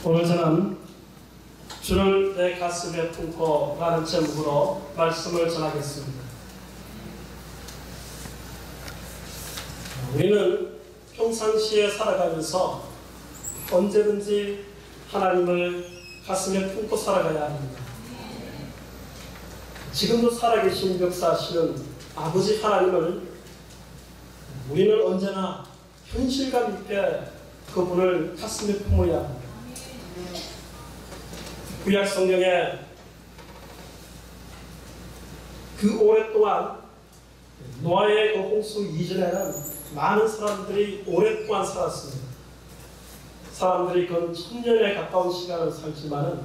오늘 저는 주를 내 가슴에 품고 라는 제목으로 말씀을 전하겠습니다. 우리는 평상시에 살아가면서 언제든지 하나님을 가슴에 품고 살아가야 합니다. 지금도 살아계신 역사하시는 아버지 하나님을 우리는 언제나 현실감 있게 그분을 가슴에 품어야 합니다. 구약 성경에 그 오랫동안 노아의 그 홍수 이전에는 많은 사람들이 오랫동안 살았습니다. 사람들이 그 1000년에 가까운 시간을 살지만은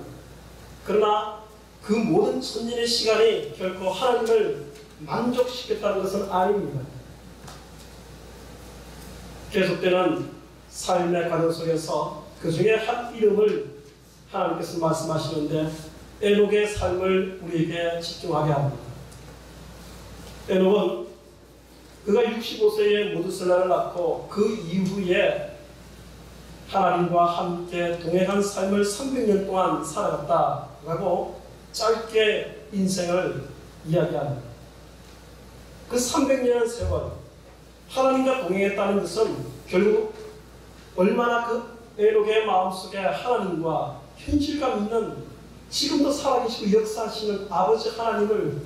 그러나 그 모든 1000년의 시간이 결코 하나님을 만족시켰다는 것은 아닙니다. 계속되는 삶의 과정 속에서 그 중에 한 이름을 하나님께서 말씀하시는데 에녹의 삶을 우리에게 집중하게 합니다. 에녹은 그가 65세에 모두셀라를 낳고 그 이후에 하나님과 함께 동행한 삶을 300년 동안 살아갔다라고 짧게 인생을 이야기합니다. 그 300년의 세월 하나님과 동행했다는 것은 결국 얼마나 그 에녹의 마음속에 하나님과 현실감 있는 지금도 살아계시고 역사하시는 아버지 하나님을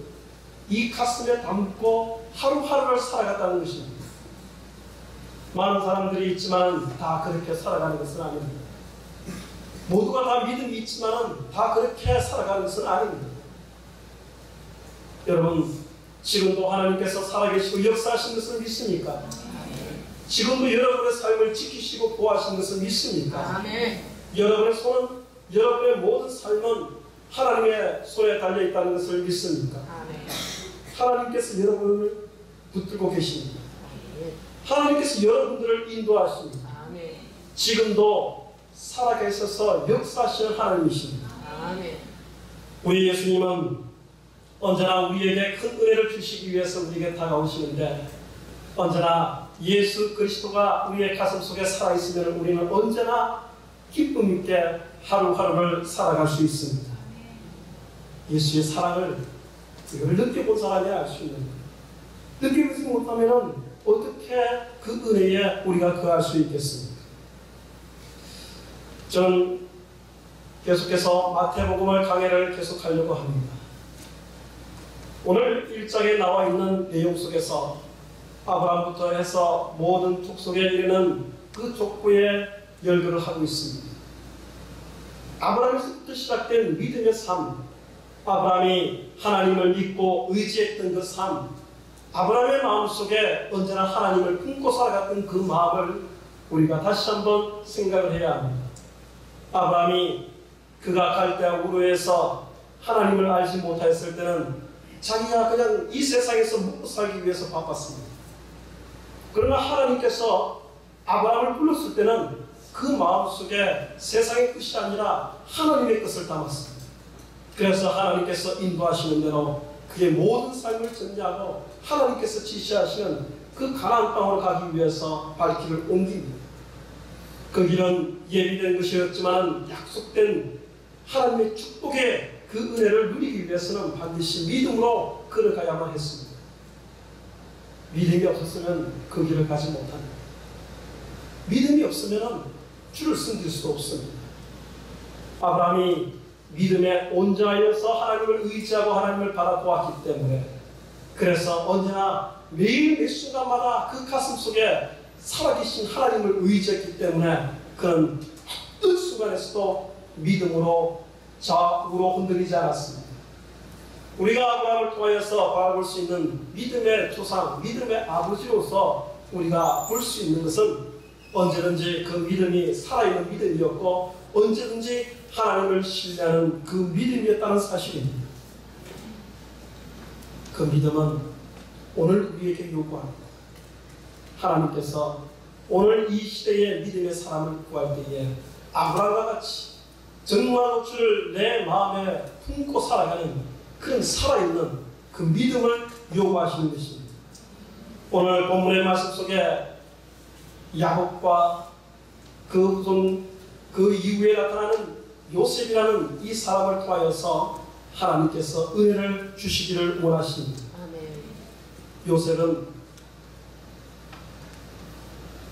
이 가슴에 담고 하루하루를 살아갔다는 것입니다. 많은 사람들이 있지만 다 그렇게 살아가는 것은 아닙니다. 모두가 다 믿음이 있지만 다 그렇게 살아가는 것은 아닙니다. 여러분, 지금도 하나님께서 살아계시고 역사하신 것을 믿습니까? 지금도 여러분의 삶을 지키시고 보호하시는 것을 믿습니까? 아멘. 여러분의 손은, 여러분의 모든 삶은 하나님의 손에 달려있다는 것을 믿습니까? 아멘. 하나님께서 여러분을 붙들고 계십니다. 아멘. 하나님께서 여러분들을 인도하십니다. 아멘. 지금도 살아계셔서 역사하시는 하나님이십니다. 아멘. 우리 예수님은 언제나 우리에게 큰 은혜를 주시기 위해서 우리에게 다가오시는데 언제나 예수 그리스도가 우리의 가슴 속에 살아있으면 우리는 언제나 기쁨 있게 하루하루를 살아갈 수 있습니다. 예수의 사랑을 이걸 느껴본 사람이 알 수 있는 거예요. 느껴보지 못하면 어떻게 그 은혜에 우리가 거할 수 있겠습니까? 저는 계속해서 마태복음을 강해를 계속하려고 합니다. 오늘 1장에 나와 있는 내용 속에서 아브라함부터 해서 모든 족속에 이르는 그 족보의 열거를 하고 있습니다. 아브라함에서부터 시작된 믿음의 삶, 아브라함이 하나님을 믿고 의지했던 그 삶, 아브라함의 마음속에 언제나 하나님을 품고 살아갔던 그 마음을 우리가 다시 한번 생각을 해야 합니다. 아브라함이 그가 갈대아 우르에서 하나님을 알지 못했을 때는 자기가 그냥 이 세상에서 먹고 살기 위해서 바빴습니다. 그러나 하나님께서 아브라함을 불렀을 때는 그 마음속에 세상의 뜻이 아니라 하나님의 뜻을 담았습니다. 그래서 하나님께서 인도하시는 대로 그의 모든 삶을 전개하고 하나님께서 지시하시는 그 가나안 땅으로 가기 위해서 발길을 옮깁니다. 그 길은 예비된 것이었지만 약속된 하나님의 축복의 그 은혜를 누리기 위해서는 반드시 믿음으로 걸어가야만 했습니다. 믿음이 없었으면 그 길을 가지 못합니다. 믿음이 없으면 주를 섬길 수도 없습니다. 아브라함이 믿음에 온전하여서 하나님을 의지하고 하나님을 바라보았기 때문에 그래서 언제나 매일 매 순간마다 그 가슴 속에 살아계신 하나님을 의지했기 때문에 그는 어떤 순간에서도 믿음으로 좌우로 흔들리지 않았습니다. 우리가 아브라함을 통하여서 바라볼 수 있는 믿음의 조상, 믿음의 아버지로서 우리가 볼 수 있는 것은 언제든지 그 믿음이 살아있는 믿음이었고 언제든지 하나님을 신뢰하는 그 믿음이었다는 사실입니다. 그 믿음은 오늘 우리에게 요구합니다. 하나님께서 오늘 이 시대의 믿음의 사람을 구할 때에 아브라함과 같이 정말 주를 내 마음에 품고 살아가는 그런 살아있는 그 믿음을 요구하시는 것입니다. 오늘 본문의 말씀 속에 야곱과 그 후손 그 그 이후에 나타나는 요셉이라는 이 사람을 통하여서 하나님께서 은혜를 주시기를 원하십니다. 요셉은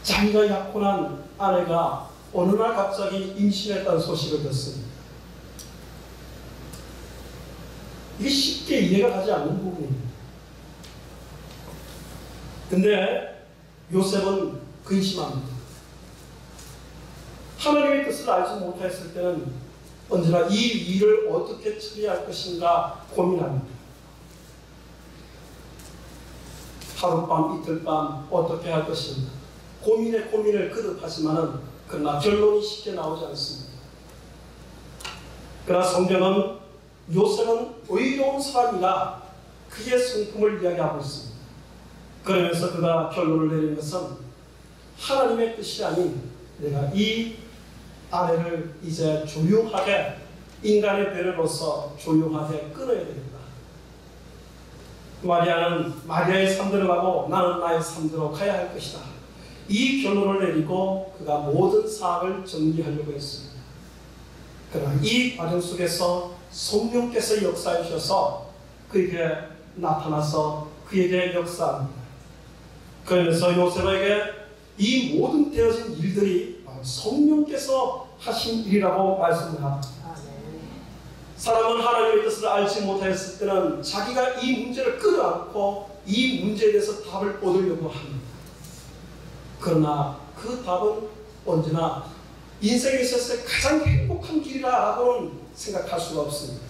자기가 약혼한 아내가 어느 날 갑자기 임신했다는 소식을 듣습니다. 이게 쉽게 이해가 가지 않는 부분입니다. 근데 요셉은 근심합니다. 하나님의 뜻을 알지 못했을 때는 언제나 이 일을 어떻게 처리할 것인가 고민합니다. 하룻밤 이틀밤 어떻게 할 것인가 고민에 고민을 거듭하지만은 그러나 결론이 쉽게 나오지 않습니다. 그러나 성경은 요셉은 의로운 사람이라 그의 성품을 이야기하고 있습니다. 그러면서 그가 결론을 내린 것은 하나님의 뜻이 아닌 내가 이 아내를 이제 조용하게 인간의 배려로서 조용하게 끊어야 됩니다. 마리아는 마리아의 삶대로 가고 나는 나의 삶대로 가야 할 것이다. 이 결론을 내리고 그가 모든 사항을 정리하려고 했습니다. 그러나 이 과정 속에서 성령께서 역사해 주셔서 그에게 나타나서 그에게 역사합니다. 그러면서 요셉에게 이 모든 되어진 일들이 성령께서 하신 일이라고 말씀을 합니다. 사람은 하나님의 뜻을 알지 못했을 때는 자기가 이 문제를 끌어안고 이 문제에 대해서 답을 얻으려고 합니다. 그러나 그 답은 언제나 인생에 있어서 가장 행복한 길이라고는 생각할 수가 없습니다.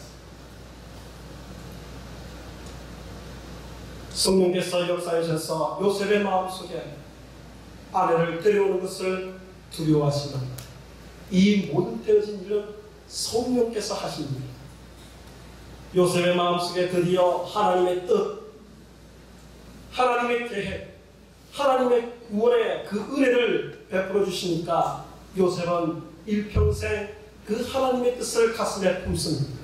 성령께서 역사하셔서 요셉의 마음속에 아내를 데려오는 것을 두려워하시는 이 모든 되어진 일은 성령께서 하신 일입니다. 요셉의 마음속에 드디어 하나님의 뜻, 하나님의 계획, 하나님의 구원의 그 은혜를 베풀어 주시니까 요셉은 일평생 그 하나님의 뜻을 가슴에 품습니다.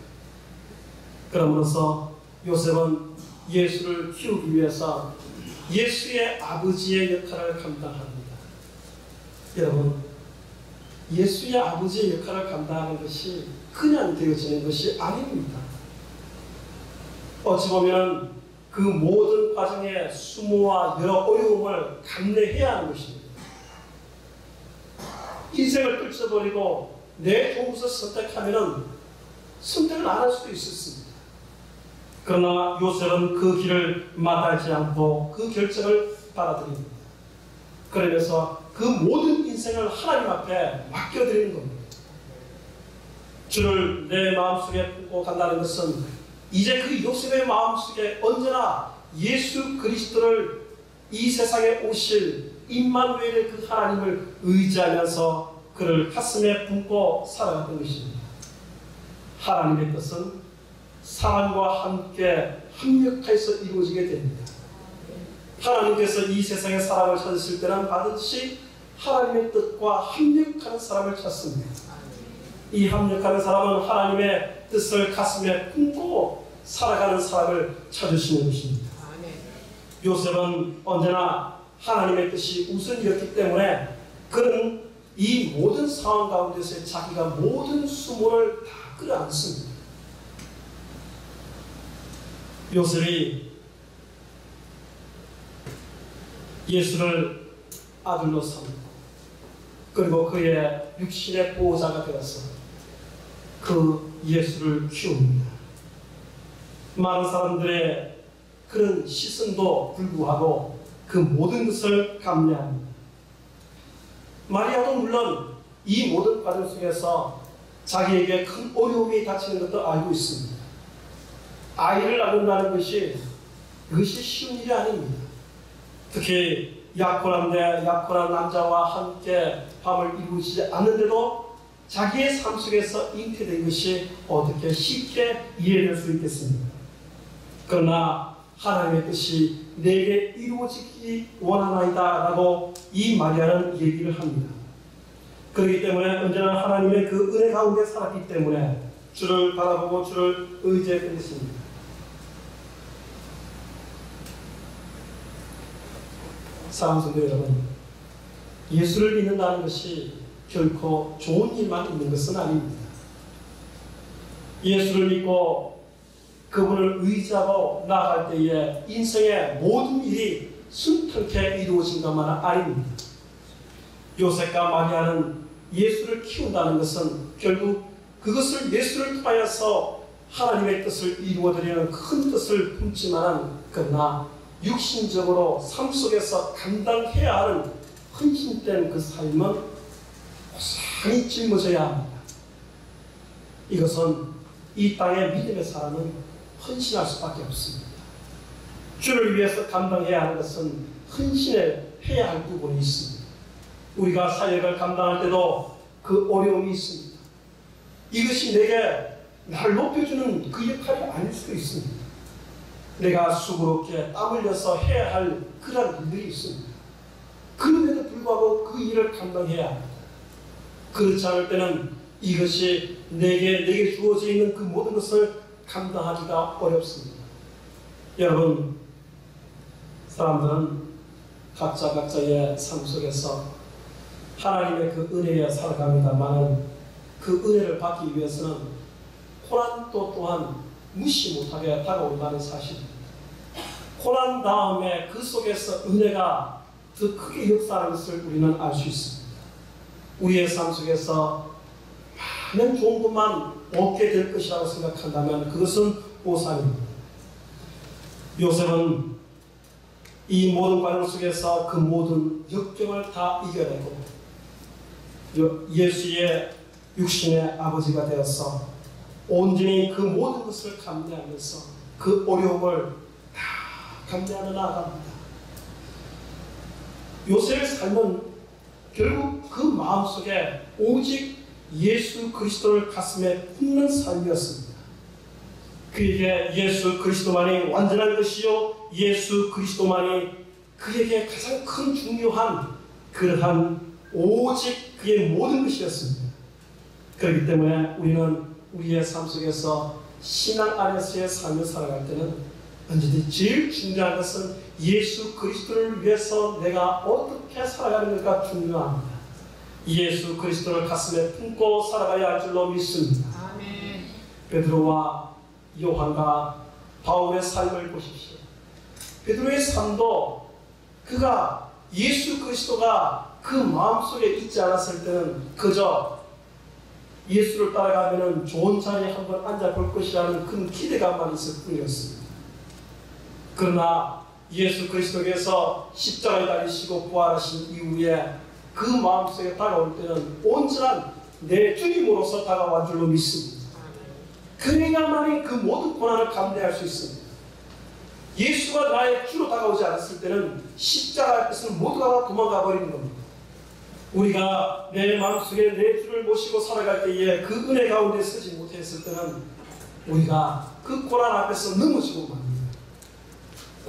그러므로서 요셉은 예수를 키우기 위해서 예수의 아버지의 역할을 감당합니다. 여러분, 예수의 아버지의 역할을 감당하는 것이 그냥 되어지는 것이 아닙니다. 어찌 보면 그 모든 과정의 수모와 여러 어려움을 감내해야 하는 것입니다. 인생을 떨쳐버리고 내 좋은 것을 선택하면 선택을 안 할 수도 있었습니다. 그러나 요셉은 그 길을 마다하지 않고 그 결정을 받아들입니다. 그러면서 그 모든 인생을 하나님 앞에 맡겨드리는 겁니다. 주를 내 마음속에 품고 간다는 것은 이제 그 요셉의 마음속에 언제나 예수 그리스도를 이 세상에 오실 임마누엘의 그 하나님을 의지하면서 그를 가슴에 품고 살아갔던 것입니다. 하나님의 뜻은 사랑과 함께 합력해서 이루어지게 됩니다. 하나님께서 이 세상에 사람을 찾으실 때는 반드시 하나님의 뜻과 합력하는 사람을 찾습니다. 이 합력하는 사람은 하나님의 뜻을 가슴에 품고 살아가는 사람을 찾으시는 것입니다. 요셉은 언제나 하나님의 뜻이 우선이었기 때문에 그는 이 모든 상황 가운데서 자기가 모든 수모를 다 끌어안습니다. 요셉이 예수를 아들로 삼고 그리고 그의 육신의 보호자가 되어서 그 예수를 키웁니다. 많은 사람들의 그런 시선도 불구하고 그 모든 것을 감내합니다. 마리아도 물론 이 모든 과정 속에서 자기에게 큰 어려움이 닥치는 것도 알고 있습니다. 아이를 낳는다는 것이 그것이 쉬운 일이 아닙니다. 특히 약혼한 남자와 함께 밤을 이루지 않는데도 자기의 삶 속에서 잉태된 것이 어떻게 쉽게 이해될 수 있겠습니까? 그러나 하나님의 뜻이 내게 이루어지기 원하나이다 라고 이 마리아는 얘기를 합니다. 그렇기 때문에 언제나 하나님의 그 은혜 가운데 살았기 때문에 주를 바라보고 주를 의지했던 것입니다. 사랑하는 성도 여러분, 예수를 믿는다는 것이 결코 좋은 일만 있는 것은 아닙니다. 예수를 믿고 그분을 의지하고 나아갈 때에 인생의 모든 일이 순탄케 이루어진 것만은 아닙니다. 요셉과 마리아는 예수를 키운다는 것은 결국 그것을 예수를 통하여서 하나님의 뜻을 이루어드리는 큰 뜻을 품지만, 그러나 육신적으로 삶 속에서 감당해야 하는 헌신된 그 삶은 고스란히 짊어져야 합니다. 이것은 이 땅의 믿음의 사람은 헌신할 수밖에 없습니다. 주를 위해서 감당해야 하는 것은 헌신을 해야 할 부분이 있습니다. 우리가 사역을 감당할 때도 그 어려움이 있습니다. 이것이 내게 나를 높여주는 그 역할이 아닐 수도 있습니다. 내가 수고롭게 땀 흘려서 해야 할 그런 일들이 있습니다. 그럼에도 불구하고 그 일을 감당해야 합니다. 그렇지 않을 때는 이것이 내게 주어져 있는 그 모든 것을 감당하기가 어렵습니다. 여러분, 사람들은 각자의 삶 속에서 하나님의 그 은혜에 살아갑니다만, 그 은혜를 받기 위해서는 고난도 또한 무시 못하게 다가온다는 사실입니다. 고난 다음에 그 속에서 은혜가 더 크게 역사하는 것을 우리는 알 수 있습니다. 우리의 삶 속에서 많은 좋은 것만 얻게 될 것이라고 생각한다면 그것은 오산입니다. 요셉은 이 모든 과정 속에서 그 모든 역경을 다 이겨내고 예수의 육신의 아버지가 되어서 온전히 그 모든 것을 감내하면서 그 어려움을 다 감내하며 나아갑니다. 요셉의 삶은 결국 그 마음속에 오직 예수 그리스도를 가슴에 품는 삶이었습니다. 그에게 예수 그리스도만이 완전한 것이요, 예수 그리스도만이 그에게 가장 큰 중요한 그러한 오직 그의 모든 것이었습니다. 그렇기 때문에 우리는 우리의 삶 속에서 신앙 안에서의 삶을 살아갈 때는 언제든지 제일 중요한 것은 예수 그리스도를 위해서 내가 어떻게 살아가는가 중요합니다. 예수 그리스도를 가슴에 품고 살아가야 할 줄로 믿습니다. 아멘. 베드로와 요한과 바울의 삶을 보십시오. 베드로의 삶도 그가 예수 그리스도가 그 마음속에 있지 않았을 때는 그저 예수를 따라가면 좋은 자리에 한번 앉아볼 것이라는 큰 기대감만 있을 뿐이었습니다. 그러나 예수 그리스도께서 십자가에 달리시고 부활하신 이후에 그 마음속에 다가올 때는 온전한 내 주님으로서 다가온 줄로 믿습니다. 그래야만이 그 모든 고난을 감내할 수 있습니다. 예수가 나의 주로 다가오지 않았을 때는 십자가 앞에서는 모두가 도망가 버리는 겁니다. 우리가 내 마음속에 내 주를 모시고 살아갈 때에 그 은혜 가운데 서지 못했을 때는 우리가 그 고난 앞에서 넘어지고 맙니다.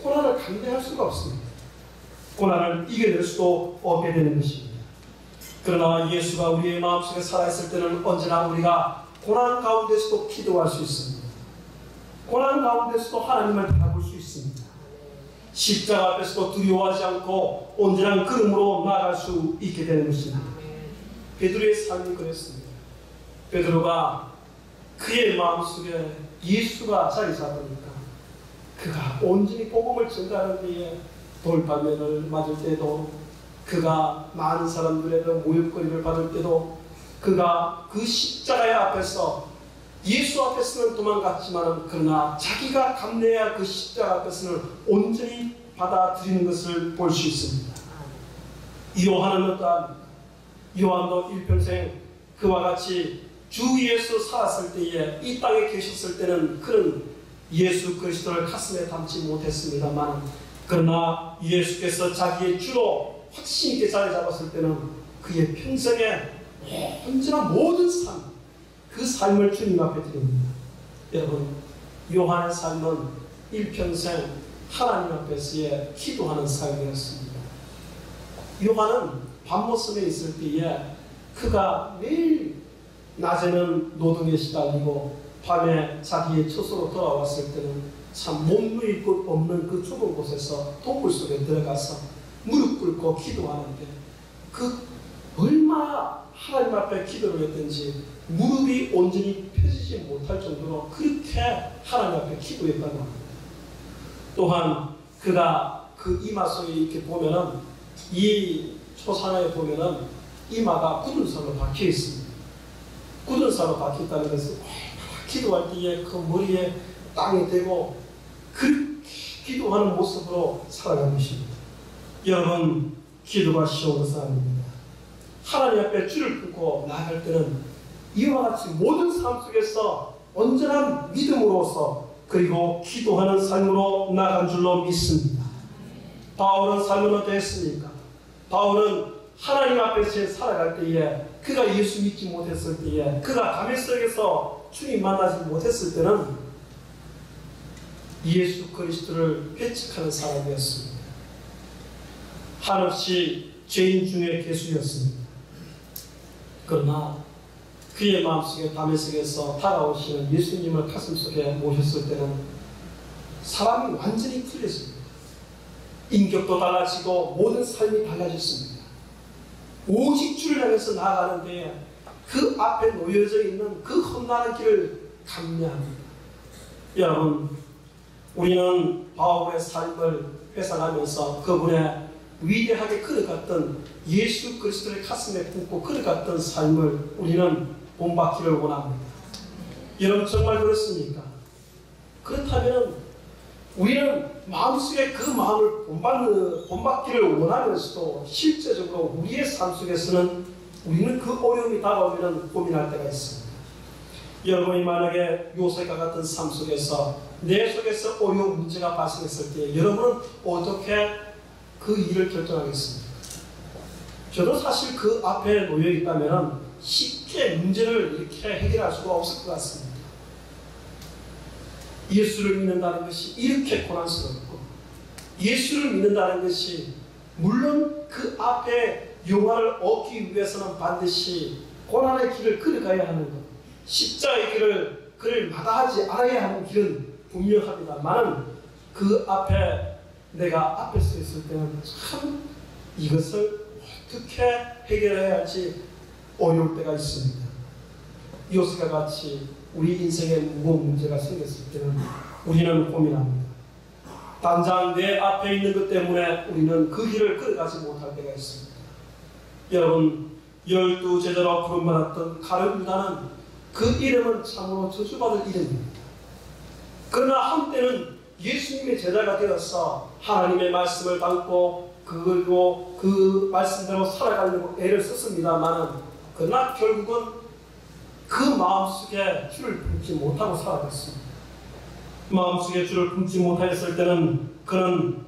고난을 감내할 수가 없습니다. 고난을 이겨낼 수도 없게 되는 것입니다. 그러나 예수가 우리의 마음속에 살아있을 때는 언제나 우리가 고난 가운데서도 기도할 수 있습니다. 고난 가운데서도 하나님을 바라볼 수 있습니다. 십자가 앞에서도 두려워하지 않고 온전한 걸음으로 나아갈 수 있게 되는 것입니다. 베드로의 삶이 그랬습니다. 베드로가 그의 마음속에 예수가 자리 잡으니까 그가 온전히 복음을 전가하는 데에 돌판면을 맞을 때도, 그가 많은 사람들에게 모욕거리를 받을 때도, 그가 그 십자가의 앞에서 예수 앞에서는 도망갔지만 그러나 자기가 감내해야 할 그 십자가 앞에서는 온전히 받아들이는 것을 볼 수 있습니다. 요한은 어떠합니까? 요한도 일평생 그와 같이 주 예수 살았을 때에, 이 땅에 계셨을 때는 그런 예수 그리스도를 가슴에 담지 못했습니다만, 그러나 예수께서 자기의 주로 확신 있게 자리 잡았을 때는 그의 평생에 언제나 모든 삶, 그 삶을 주님 앞에 드립니다. 여러분, 요한의 삶은 일평생 하나님 앞에서의 기도하는 삶이었습니다. 요한은 밤모섬에 있을 때에 그가 매일 낮에는 노동에 시달리고 밤에 자기의 처소로 돌아왔을 때는 참 몸누일 곳 없는 그 좁은 곳에서 동굴 속에 들어가서 무릎 꿇고 기도하는데 그 얼마나 하나님 앞에 기도를 했든지 무릎이 온전히 펴지지 못할 정도로 그렇게 하나님 앞에 기도했다고 합니다. 또한 그가 그 이마 속에 이렇게 보면은 이 초상화에 보면은 이마가 굳은 살로 박혀 있습니다. 굳은 살로 박혀 있다는 것은 기도할 때에 그 머리에 땅이 대고 그렇게 기도하는 모습으로 살아가는 것입니다. 여러분, 기도가 쉬운 것은 아닙니다. 하나님 앞에 주를 품고 나아갈 때는 이와 같이 모든 삶 속에서 온전한 믿음으로서 그리고 기도하는 삶으로 나아간 줄로 믿습니다. 바울은 삶은 어땠습니까? 바울은 하나님 앞에서 살아갈 때에 그가 예수 믿지 못했을 때에 그가 다메섹에서 주님 만나지 못했을 때는 예수 그리스도를 배척하는 사람이었습니다. 한없이 죄인 중에 괴수였습니다. 그러나 그의 마음속에 다메섹에서 다가오시는 예수님을 가슴속에 모셨을 때는 사람이 완전히 틀렸습니다. 인격도 달라지고 모든 삶이 달라졌습니다. 오직 주를 향해서 나아가는데 그 앞에 놓여져 있는 그 험난한 길을 감내합니다. 여러분, 우리는 바울의 삶을 회상하면서 그분의 위대하게 걸어갔던 예수 그리스도의 가슴에 품고 걸어갔던 삶을 우리는 본받기를 원합니다. 여러분, 정말 그렇습니까? 그렇다면 우리는 마음속에 그 마음을 본받기를 원하면서도 실제적으로 우리의 삶 속에서는 우리는 그 어려움이 다가오면 고민할 때가 있습니다. 여러분이 만약에 요셉과 같은 삶 속에서 내 속에서 어려운 문제가 발생했을 때 여러분은 어떻게 그 일을 결정하겠습니까? 저도 사실 그 앞에 놓여 있다면 쉽게 문제를 이렇게 해결할 수가 없을 것 같습니다. 예수를 믿는다는 것이 이렇게 고난스럽고 예수를 믿는다는 것이 물론 그 앞에 영화를 얻기 위해서는 반드시 고난의 길을 걸어가야 하는 것, 십자가의 길을 마다하지 않아야 하는 길은 분명합니다만 그 앞에 내가 앞에 서 있을 때는 참 이것을 어떻게 해결해야 할지 어려울 때가 있습니다. 요셉과 같이 우리 인생에 무거운 문제가 생겼을 때는 우리는 고민합니다. 당장 내 앞에 있는 것 때문에 우리는 그 길을 걸어가지 못할 때가 있습니다. 여러분, 12 제자로 부름받았던 가룟 유다는 그 이름은 참으로 저주받을 이름입니다. 그러나 한때는 예수님의 제자가 되어서 하나님의 말씀을 담고 그리고 그 말씀대로 살아가려고 애를 썼습니다만 그러나 결국은 그 마음속에 주를 품지 못하고 살아갔습니다. 마음속에 주를 품지 못하였을 때는 그는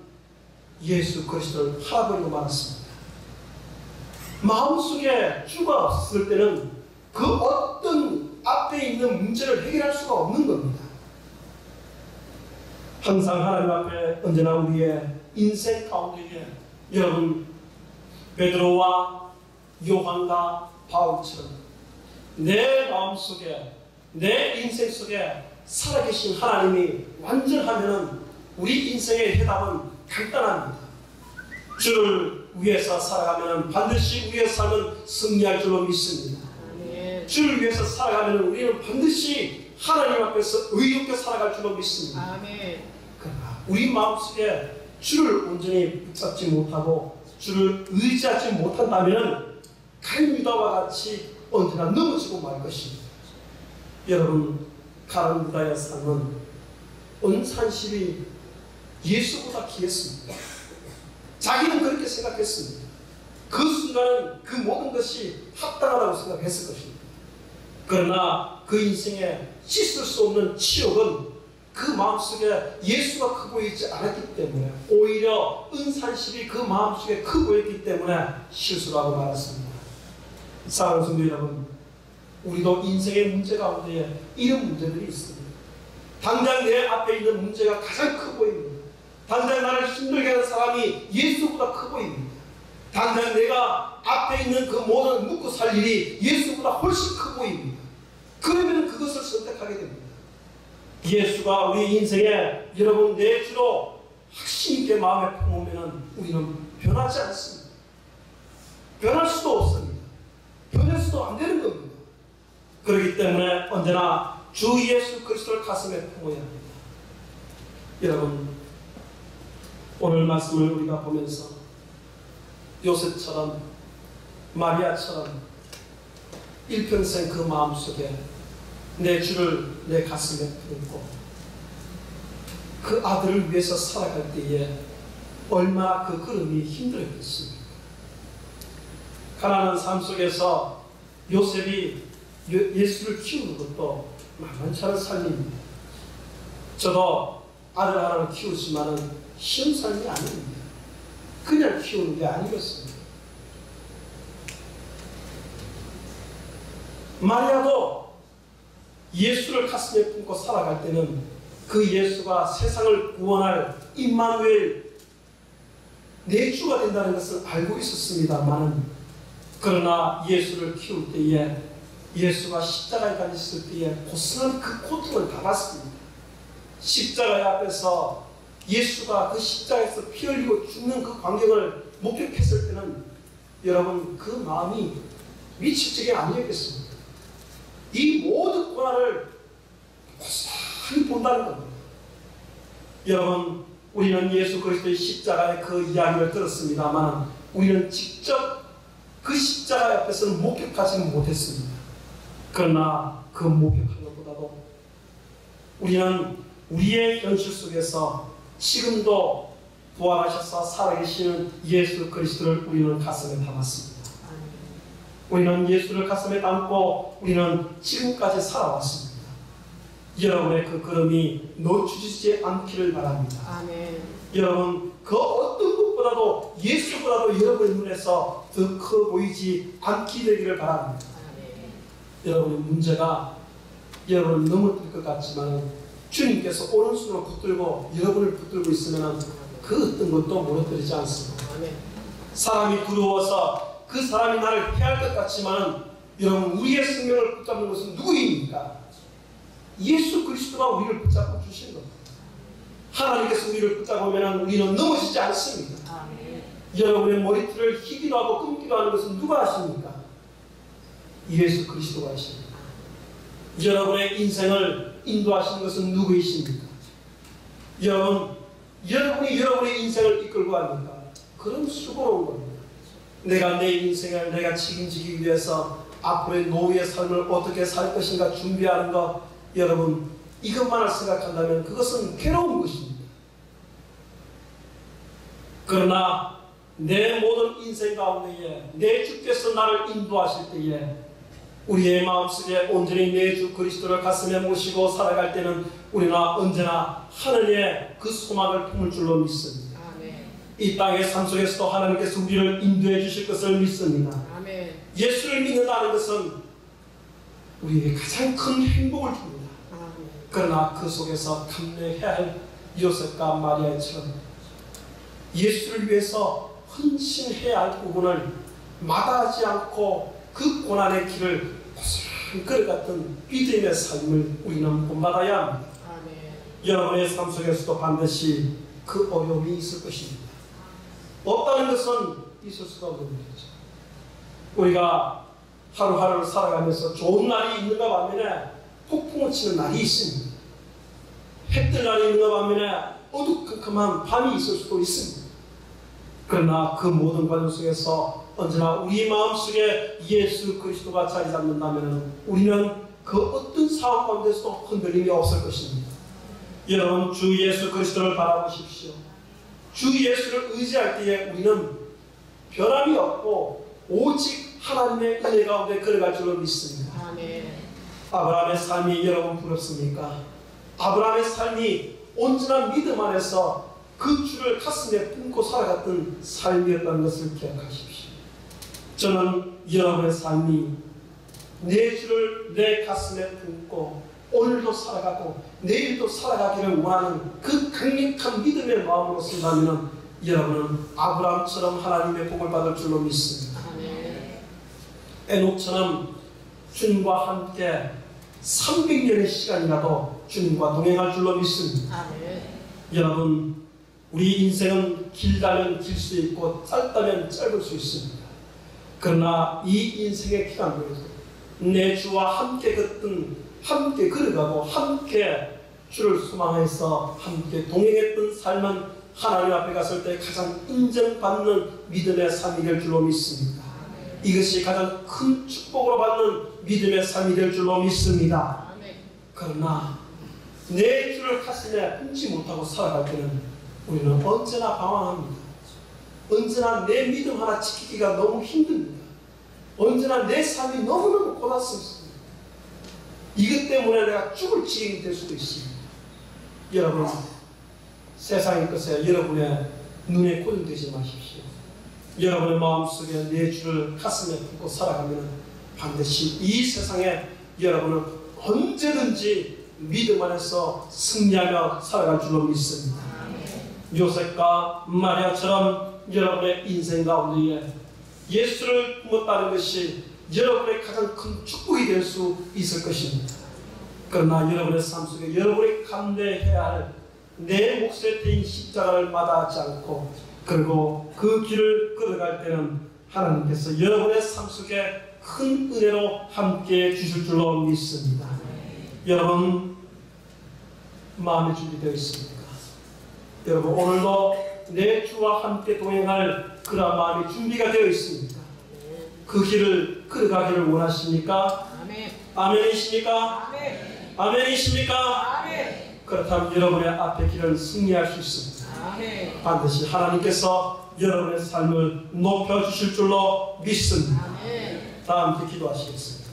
예수 그리스도를 팔아버리고 말았습니다. 마음속에 주가 없을 때는 그 어떤 앞에 있는 문제를 해결할 수가 없는 겁니다. 항상 하나님 앞에 언제나 우리의 인생 가운데에 여러분, 베드로와 요한과 바울처럼 내 마음속에 내 인생 속에 살아계신 하나님이 완전하면 우리 인생의 해답은 간단합니다. 주를 위해서 살아가면 반드시 우리의 삶은 승리할 줄로 믿습니다. 주를 위해서 살아가면 우리는 반드시 하나님 앞에서 의롭게 살아갈 줄로 믿습니다. 그러나 우리 마음속에 주를 온전히 붙잡지 못하고 주를 의지하지 못한다면 가룟 유다와 같이 언제나 넘어지고 말 것입니다. 여러분, 가룟 유다의 삶은 은산십이 예수보다 귀했습니다. 자기는 그렇게 생각했습니다. 그 순간은 그 모든 것이 합당하다고 생각했을 것입니다. 그러나 그 인생에 씻을 수 없는 치욕은 그 마음속에 예수가 크고 있지 않았기 때문에 오히려 은산십이 그 마음속에 크고 있기 때문에 실수를 하고 말았습니다. 사랑하는 성도 여러분, 우리도 인생의 문제 가운데 이런 문제들이 있습니다. 당장 내 앞에 있는 문제가 가장 커 보입니다. 당장 나를 힘들게 하는 사람이 예수보다 커 보입니다. 당장 내가 앞에 있는 그 모든 묵고 살 일이 예수보다 훨씬 커 보입니다. 그러면 그것을 선택하게 됩니다. 예수가 우리 인생에 여러분 내 주로 확신 있게 마음에 품으면 우리는 변하지 않습니다. 변할 수도 없습니다. 변해서도 안 되는 겁니다. 그렇기 때문에 언제나 주 예수 그리스도를 가슴에 품어야 합니다. 여러분, 오늘 말씀을 우리가 보면서 요셉처럼 마리아처럼 일평생 그 마음속에 내 주를 내 가슴에 품고 그 아들을 위해서 살아갈 때에 얼마나 그 걸음이 힘들었겠습니까? 가난한 삶 속에서 요셉이 예수를 키우는 것도 만만치 않은 삶입니다. 저도 아들 하나를 키우지만은 쉬운 삶이 아닙니다. 그냥 키우는 게 아니었습니다. 마리아도 예수를 가슴에 품고 살아갈 때는 그 예수가 세상을 구원할 임마누엘 내 주가 된다는 것을 알고 있었습니다만, 그러나 예수를 키울 때에 예수가 십자가에 달렸을 때에 고스란히 그 고통을 받았습니다. 십자가 앞에서 예수가 그 십자가에서 피 흘리고 죽는 그 광경을 목격했을 때는 여러분 그 마음이 미칠 적이 아니었겠습니다. 이 모든 고난을 고스란히 본다는 겁니다. 여러분, 우리는 예수 그리스도의 십자가의 그 이야기를 들었습니다만 우리는 직접 그 십자가 앞에서는 목격하지는 못했습니다. 그러나 그 목격한 것보다도 우리는 우리의 현실 속에서 지금도 부활하셔서 살아계시는 예수 그리스도를 우리는 가슴에 담았습니다. 우리는 예수를 가슴에 담고 우리는 지금까지 살아왔습니다. 여러분의 그 걸음이 놓쳐지지 않기를 바랍니다. 아멘. 여러분, 그 어떤 것보다도 예수보다도 여러분의 눈에서 더 커 보이지 않게 되기를 바랍니다. 아멘. 여러분의 문제가 여러분을 넘어뜨릴 것 같지만 주님께서 오른손으로 붙들고 여러분을 붙들고 있으면 그 어떤 것도 무너뜨리지 않습니다. 아멘. 사람이 두려워서 그 사람이 나를 피할 것 같지만 여러분, 우리의 생명을 붙잡는 것은 누구입니까? 예수 그리스도가 우리를 붙잡고 주신 겁니다. 하나님께서 우리를 붙잡으면 우리는 넘어지지 않습니다. 아멘. 여러분의 머리털을 희기도 하고 끊기도 하는 것은 누가 하십니까? 예수 그리스도가 하십니다. 여러분의 인생을 인도하시는 것은 누구이십니까? 여러분이 여러분의 인생을 이끌고 갑니까? 그런 수고로운 겁니다. 내가 내 인생을 내가 책임지기 위해서 앞으로의 노후의 삶을 어떻게 살 것인가 준비하는 것, 여러분 이것만을 생각한다면 그것은 괴로운 것입니다. 그러나 내 모든 인생 가운데에 내 주께서 나를 인도하실 때에 우리의 마음속에 온전히 내 주 그리스도를 가슴에 모시고 살아갈 때는 우리는 언제나 하늘의 그 소망을 품을 줄로 믿습니다. 아멘. 이 땅의 삶 속에서도 하나님께서 우리를 인도해 주실 것을 믿습니다. 아멘. 예수를 믿는다는 것은 우리에게 가장 큰 행복을 줍니다. 아멘. 그러나 그 속에서 감내해야 할 요셉과 마리아처럼 예수를 위해서 헌신해야 할 부분을 마다하지 않고 그 고난의 길을 고스란히 걸어갔던 믿음의 삶을 우리는 본받아야 합니다. 아멘. 여러분의 삶 속에서도 반드시 그 어려움이 있을 것입니다. 없다는 것은 있을 수가 없는 거죠. 우리가 하루하루를 살아가면서 좋은 날이 있는가 반면에 폭풍을 치는 날이 있습니다. 해뜰 날이 있는가 반면에 어두컴컴한 밤이 있을 수도 있습니다. 그러나 그 모든 과정 속에서 언제나 우리 마음속에 예수 그리스도가 자리 잡는다면 우리는 그 어떤 상황 가운데서도 흔들림이 없을 것입니다. 여러분, 주 예수 그리스도를 바라보십시오. 주 예수를 의지할 때에 우리는 변함이 없고 오직 하나님의 은혜 가운데 걸어갈 줄로 믿습니다. 아멘. 아브라함의 삶이 여러분 부럽습니까? 아브라함의 삶이 온전한 믿음 안에서 그 주를 가슴에 품고 살아갔던 삶이었다는 것을 기억하십시오. 저는 여러분의 삶이 내 주를 내 가슴에 품고 오늘도 살아가고 내일도 살아가기를 원하는 그 강력한 믿음의 마음으로 쓴다면 여러분은 아브라함처럼 하나님의 복을 받을 줄로 믿습니다. 아멘. 에녹처럼 주님과 함께 300년의 시간이라도 주님과 동행할 줄로 믿습니다. 아멘. 여러분, 우리 인생은 길다면 길 수 있고 짧다면 짧을 수 있습니다. 그러나 이 인생의 기간에도 내 주와 함께 걷던, 함께 걸어가고 함께 주를 소망해서 함께 동행했던 삶은 하나님 앞에 갔을 때 가장 인정받는 믿음의 삶이 될 줄로 믿습니다. 이것이 가장 큰 축복으로 받는 믿음의 삶이 될 줄로 믿습니다. 그러나 내 주를 가슴에 품지 못하고 살아갈 때는 우리는 언제나 방황합니다. 언제나 내 믿음 하나 지키기가 너무 힘듭니다. 언제나 내 삶이 너무너무 고달습니다. 이것 때문에 내가 죽을 지경이 될 수도 있습니다. 여러분, 세상의 것에 여러분의 눈에 고정되지 마십시오. 여러분의 마음속에 내 주를 가슴에 품고 살아가면 반드시 이 세상에 여러분은 언제든지 믿음 안에서 승리하며 살아갈 줄로 믿습니다. 요셉과 마리아처럼 여러분의 인생 가운데에 예수를 품었다는 것이 여러분의 가장 큰 축복이 될 수 있을 것입니다. 그러나 여러분의 삶 속에 여러분이 감내해야 할 내 몫에 대인 십자가를 마다하지 않고, 그리고 그 길을 걸어갈 때는 하나님께서 여러분의 삶 속에 큰 은혜로 함께 주실 줄로 믿습니다. 여러분, 마음의 준비되어 있습니까? 여러분, 오늘도 내 주와 함께 동행할 그런 마음이 준비가 되어 있습니까? 그 길을 걸어가기를 원하십니까? 아멘. 아멘이십니까? 아멘. 아멘이십니까? 아멘. 그렇다면 여러분의 앞에 길을 승리할 수 있습니다. 아멘. 반드시 하나님께서 여러분의 삶을 높여주실 줄로 믿습니다. 아멘. 다 함께 기도하시겠습니다.